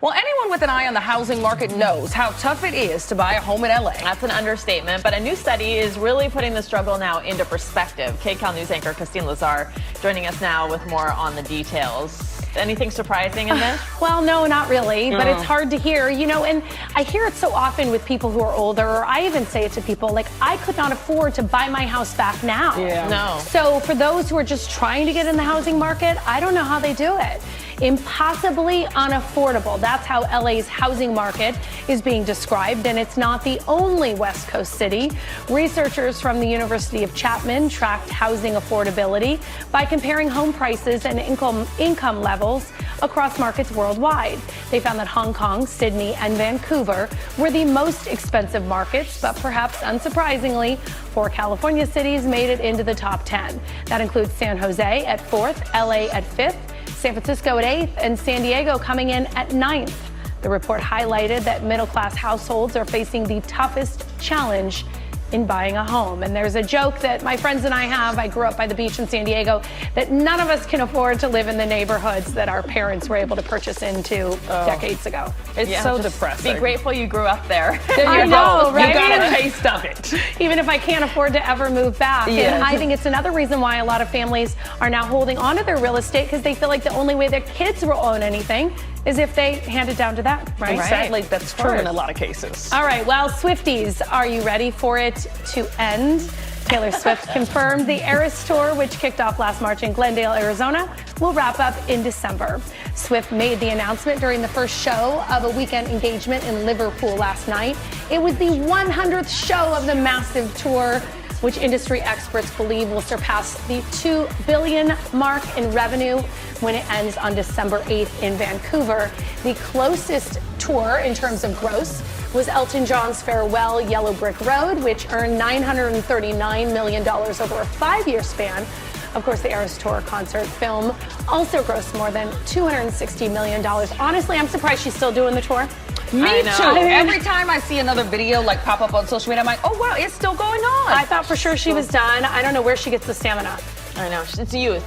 Well, anyone with an eye on the housing market knows how tough it is to buy a home in LA. That's an understatement, but a new study is really putting the struggle now into perspective. KCAL news anchor Christine Lazar joining us now with more on the details. Anything surprising in this? Well, no, not really, but it's hard to hear, you know, and I hear it so often with people who are older, or I even say it to people, like, I could not afford to buy my house back now. Yeah. No. So for those who are just trying to get in the housing market, I don't know how they do it. Impossibly unaffordable. That's how LA's housing market is being described, and it's not the only West Coast city. Researchers from the University of Chapman tracked housing affordability by comparing home prices and income levels across markets worldwide. They found that Hong Kong, Sydney, and Vancouver were the most expensive markets, but perhaps unsurprisingly, 4 California cities made it into the top 10. That includes San Jose at 4th, LA at 5th, San Francisco at 8th, and San Diego coming in at 9th. The report highlighted that middle-class households are facing the toughest challenge in buying a home. And there's a joke that my friends and I have, I grew up by the beach in San Diego, that none of us can afford to live in the neighborhoods that our parents were able to purchase into decades ago. It's so depressing. Be grateful you grew up there. I know, right? You got a taste of it. Even if I can't afford to ever move back. Yeah. And I think it's another reason why a lot of families are now holding on to their real estate, because they feel like the only way their kids will own anything is if they hand it down to them, right? And sadly, that's true in a lot of cases. All right, well, Swifties, are you ready for it to end? Taylor Swift confirmed the Eras Tour, which kicked off last March in Glendale, Arizona, will wrap up in December. Swift made the announcement during the first show of a weekend engagement in Liverpool last night. It was the 100th show of the massive tour, which industry experts believe will surpass the $2 billion mark in revenue when it ends on December 8th in Vancouver. The closest tour in terms of gross was Elton John's farewell Yellow Brick Road, which earned $939 million over a 5-year span. Of course, the Eras Tour concert film also grossed more than $260 million. Honestly, I'm surprised she's still doing the tour. Me know. too. Every time I see another video like pop up on social media, I'm like, oh wow, it's still going on. I thought for sure she was done. I don't know where she gets the stamina. I know. It's youth.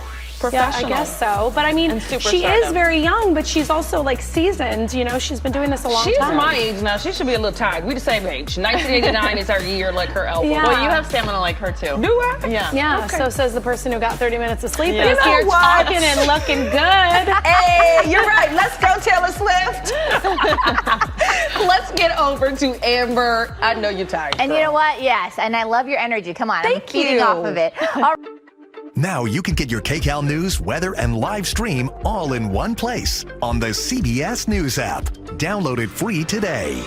Yeah, I guess so. But I mean, And super she is stardom. very young, but she's also like seasoned. You know, she's been doing this a long She's time. my age now. She should be a little tired. We the same age. 1989 is our year, like her album. Yeah. Well, you have stamina like her too. Do I? Yeah. Yeah, Okay. so says the person who got 30 minutes of sleep. Yeah. And is You know here what? talking and looking good. Hey, you're right. Let's go, Taylor Swift. Let's get over to Amber. I know you're tired. And girl. you know what? Yes, and I love your energy. Come on, Thank I'm feeding you. off of it. All Now you can get your KCAL news, weather, and live stream all in one place on the CBS News app. Download it free today.